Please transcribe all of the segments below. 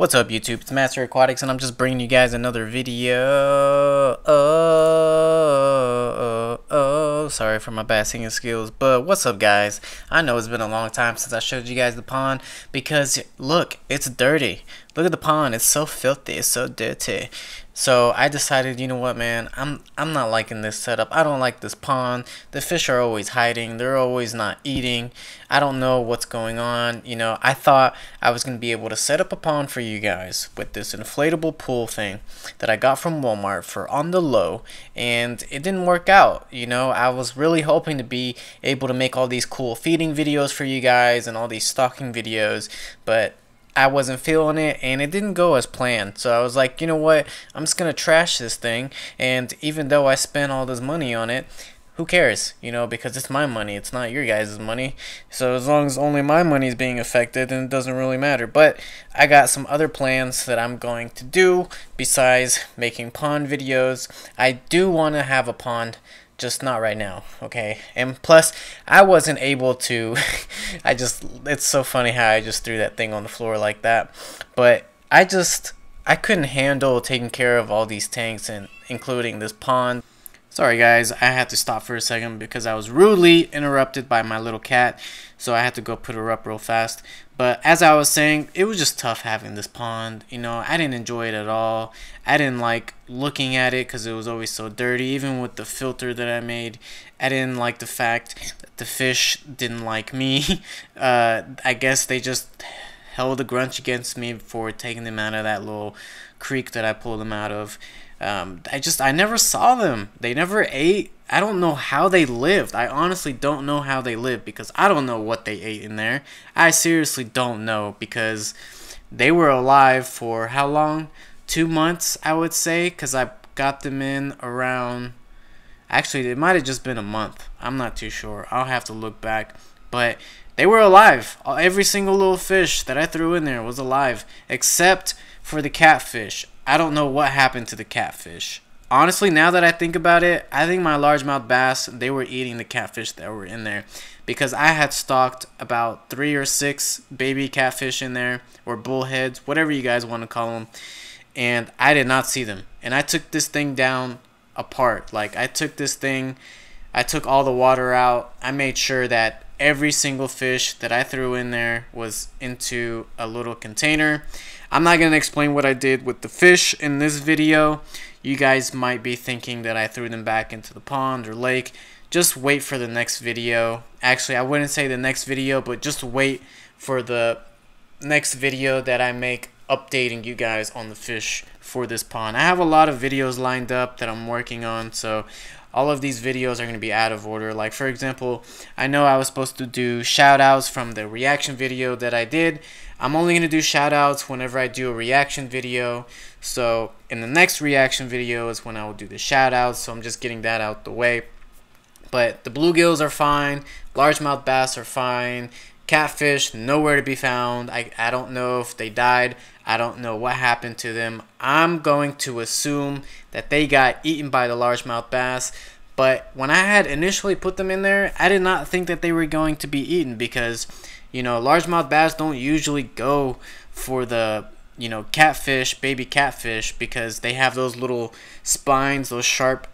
What's up, YouTube? It's Master Aquatics, and I'm just bringing you guys another video. Sorry for my bad singing skills, but what's up, guys? I know it's been a long time since I showed you guys the pond because look, it's dirty. Look at the pond; it's so filthy, it's so dirty. So I decided, you know what, man, I'm not liking this setup. I don't like this pond. The fish are always hiding. They're always not eating. I don't know what's going on. You know, I thought I was gonna be able to set up a pond for you guys with this inflatable pool thing that I got from Walmart for on the low, and it didn't work out. You know, I was really hoping to be able to make all these cool feeding videos for you guys and all these stocking videos, but I wasn't feeling it, and it didn't go as planned. So I was like, you know what, I'm just gonna trash this thing. And even though I spent all this money on it, who cares, you know, because it's my money, it's not your guys' money. So as long as only my money is being affected, then it doesn't really matter. But I got some other plans that I'm going to do besides making pond videos. I do want to have a pond, just not right now, okay? And plus, I wasn't able to it's so funny how I just threw that thing on the floor like that. But I couldn't handle taking care of all these tanks, and including this pond. Sorry guys, I had to stop for a second because I was rudely interrupted by my little cat, so I had to go put her up real fast. But as I was saying, it was just tough having this pond. You know, I didn't enjoy it at all. I didn't like looking at it because it was always so dirty. Even with the filter that I made, I didn't like the fact that the fish didn't like me. I guess they just held a grudge against me for taking them out of that little creek that I pulled them out of. I never saw them. They never ate. I don't know how they lived. I honestly don't know how they lived because I don't know what they ate in there. I seriously don't know because they were alive for how long? 2 months, I would say, because I got them in around, actually it might have just been a month. I'm not too sure. I'll have to look back. But they were alive. Every single little fish that I threw in there was alive, except for the catfish. I don't know what happened to the catfish. Honestly, now that I think about it, I think my largemouth bass, they were eating the catfish that were in there, because I had stocked about 3 or 6 baby catfish in there, or bullheads, whatever you guys want to call them, and I did not see them. And I took this thing down apart. Like, I took this thing, I took all the water out. I made sure that every single fish that I threw in there was into a little container. I'm not going to explain what I did with the fish in this video. You guys might be thinking that I threw them back into the pond or lake. Just wait for the next video. Actually, I wouldn't say the next video, but just wait for the next video that I make updating you guys on the fish for this pond. I have a lot of videos lined up that I'm working on, so all of these videos are going to be out of order. Like, for example, I know I was supposed to do shout outs from the reaction video that I did. I'm only going to do shout outs whenever I do a reaction video. So in the next reaction video is when I will do the shout outs. So I'm just getting that out the way. But the bluegills are fine. Largemouth bass are fine. Catfish, nowhere to be found. I don't know if they died. I don't know what happened to them. I'm going to assume that they got eaten by the largemouth bass. But when I had initially put them in there, I did not think that they were going to be eaten because, you know, largemouth bass don't usually go for the, you know, catfish, baby catfish, because they have those little spines, those sharp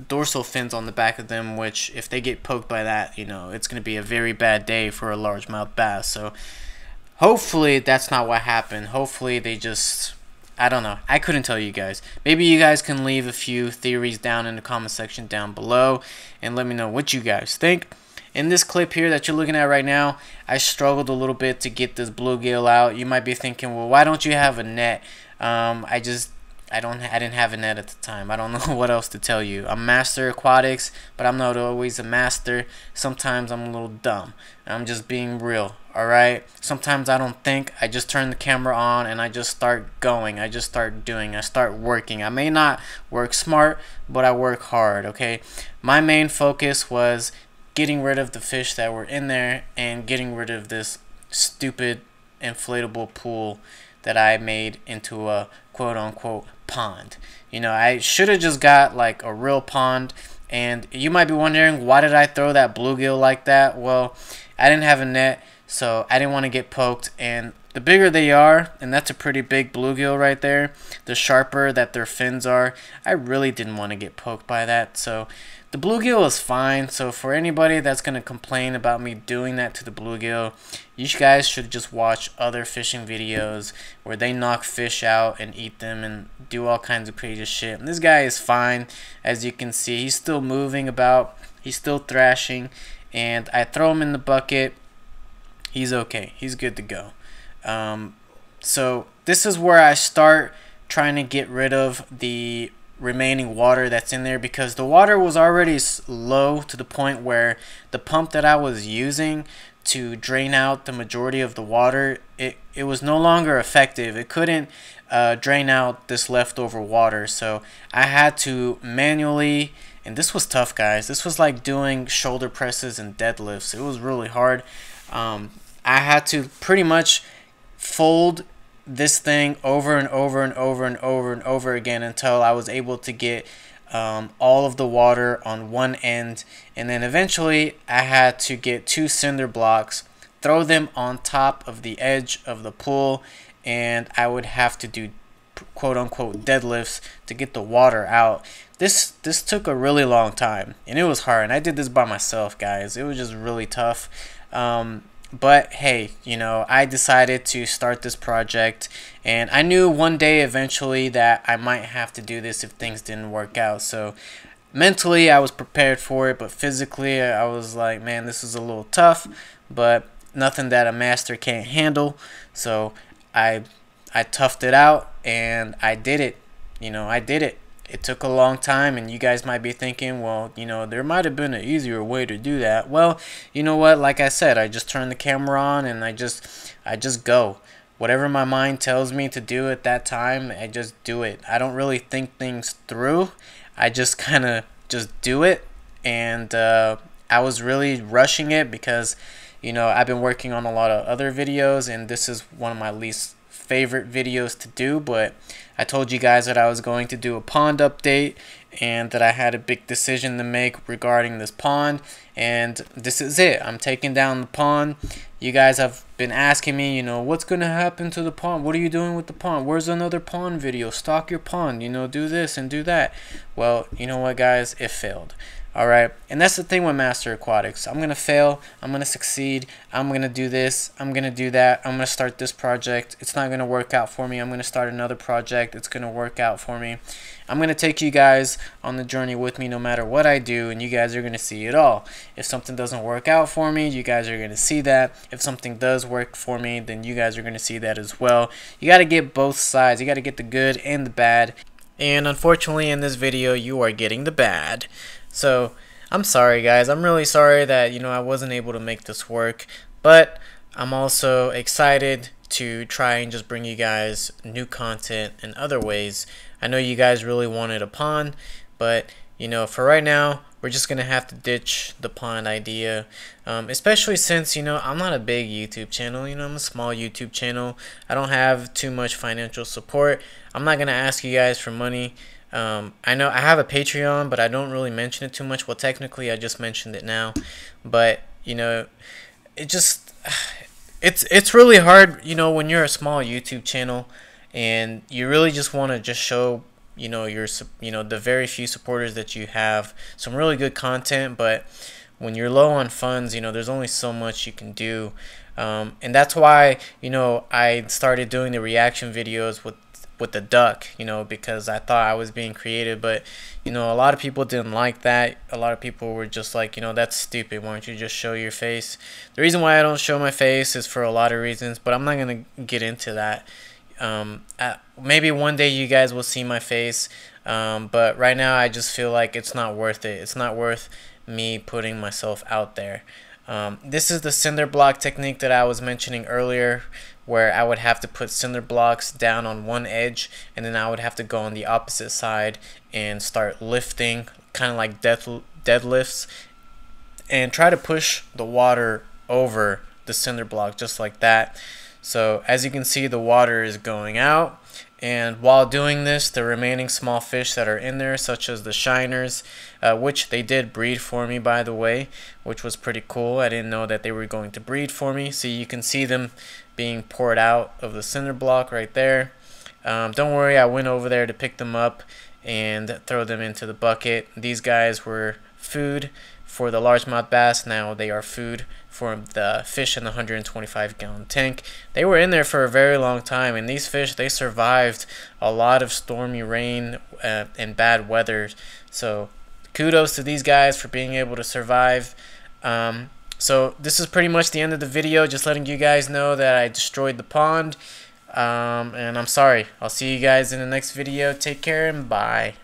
dorsal fins on the back of them, which if they get poked by that, you know, it's going to be a very bad day for a largemouth bass. So hopefully that's not what happened. Hopefully they just, I don't know. I couldn't tell you guys. Maybe you guys can leave a few theories down in the comment section down below and let me know what you guys think. In this clip here that you're looking at right now, I struggled a little bit to get this bluegill out. You might be thinking, well, why don't you have a net? I didn't have a net at the time. I don't know what else to tell you. I'm Master Aquatics, but I'm not always a master. Sometimes I'm a little dumb. I'm just being real, alright? Sometimes I don't think. I just turn the camera on and I just start going. I just start doing. I start working. I may not work smart, but I work hard, okay? My main focus was getting rid of the fish that were in there and getting rid of this stupid inflatable pool that I made into a quote-unquote pond. You know, I should have just got like a real pond. And you might be wondering, why did I throw that bluegill like that? Well, I didn't have a net, so I didn't want to get poked. And the bigger they are, and that's a pretty big bluegill right there, the sharper that their fins are, I really didn't want to get poked by that. So the bluegill is fine. So for anybody that's going to complain about me doing that to the bluegill, you guys should just watch other fishing videos where they knock fish out and eat them and do all kinds of crazy shit. And this guy is fine. As you can see, he's still moving about, he's still thrashing, and I throw him in the bucket. He's okay, he's good to go. So this is where I start trying to get rid of the remaining water that's in there, because the water was already low to the point where the pump that I was using to drain out the majority of the water, it was no longer effective. It couldn't drain out this leftover water, so I had to manually, and this was tough, guys. This was like doing shoulder presses and deadlifts. It was really hard. I had to pretty much fold this thing over and over and over and over and over again until I was able to get all of the water on one end. And then eventually I had to get 2 cinder blocks, throw them on top of the edge of the pool, and I would have to do quote-unquote deadlifts to get the water out. This took a really long time, and it was hard, and I did this by myself, guys. It was just really tough. But hey, you know, I decided to start this project, and I knew one day eventually that I might have to do this if things didn't work out. So mentally I was prepared for it, but physically I was like, man, this is a little tough, but nothing that a master can't handle. So I toughed it out, and I did it. You know, I did it. It took a long time, and you guys might be thinking, well, you know, there might have been an easier way to do that. Well, you know what? Like I said, I just turn the camera on and I just go. Whatever my mind tells me to do at that time, I just do it. I don't really think things through. I just kind of just do it. And I was really rushing it because, you know, I've been working on a lot of other videos, and this is one of my least favorite videos to do. But I told you guys that I was going to do a pond update, and that I had a big decision to make regarding this pond, and this is it. I'm taking down the pond. You guys have been asking me, you know, what's gonna happen to the pond? What are you doing with the pond? Where's another pond video? Stock your pond, you know, do this and do that. Well, you know what, guys, it failed. Alright, and that's the thing with Master Aquatics. I'm going to fail, I'm going to succeed, I'm going to do this, I'm going to do that, I'm going to start this project, it's not going to work out for me, I'm going to start another project, it's going to work out for me. I'm going to take you guys on the journey with me no matter what I do, and you guys are going to see it all. If something doesn't work out for me, you guys are going to see that. If something does work for me, then you guys are going to see that as well. You got to get both sides. You got to get the good and the bad. And unfortunately in this video, you are getting the bad. So I'm sorry, guys. I'm really sorry that, you know, I wasn't able to make this work, but I'm also excited to try and just bring you guys new content in other ways. I know you guys really wanted a pond, but you know, for right now, we're just gonna have to ditch the pond idea, especially since, you know, I'm not a big YouTube channel. You know, I'm a small YouTube channel. I don't have too much financial support. I'm not gonna ask you guys for money. I know I have a Patreon, but I don't really mention it too much. Well, technically I just mentioned it now, but you know, it just it's really hard, you know, when you're a small YouTube channel and you really just want to just show, you know, the very few supporters that you have some really good content, but when you're low on funds, you know, there's only so much you can do. And that's why, you know, I started doing the reaction videos with the duck, you know, because I thought I was being creative, but you know, a lot of people didn't like that. A lot of people were just like, you know, that's stupid, why don't you just show your face? The reason why I don't show my face is for a lot of reasons, but I'm not gonna get into that. Maybe one day you guys will see my face, but right now I just feel like it's not worth it. It's not worth me putting myself out there. This is the cinder block technique that I was mentioning earlier, where I would have to put cinder blocks down on one edge, and then I would have to go on the opposite side and start lifting, kind of like deadlifts, and try to push the water over the cinder block just like that. So as you can see, the water is going out, and while doing this, the remaining small fish that are in there, such as the shiners, which they did breed for me, by the way, which was pretty cool. I didn't know that they were going to breed for me. So you can see them being poured out of the cinder block right there. Don't worry, I went over there to pick them up and throw them into the bucket. These guys were food for the largemouth bass. Now they are food for the fish in the 125-gallon tank. They were in there for a very long time, and these fish, they survived a lot of stormy rain and bad weather. So kudos to these guys for being able to survive. So this is pretty much the end of the video, just letting you guys know that I destroyed the pond. And I'm sorry. I'll see you guys in the next video. Take care and bye.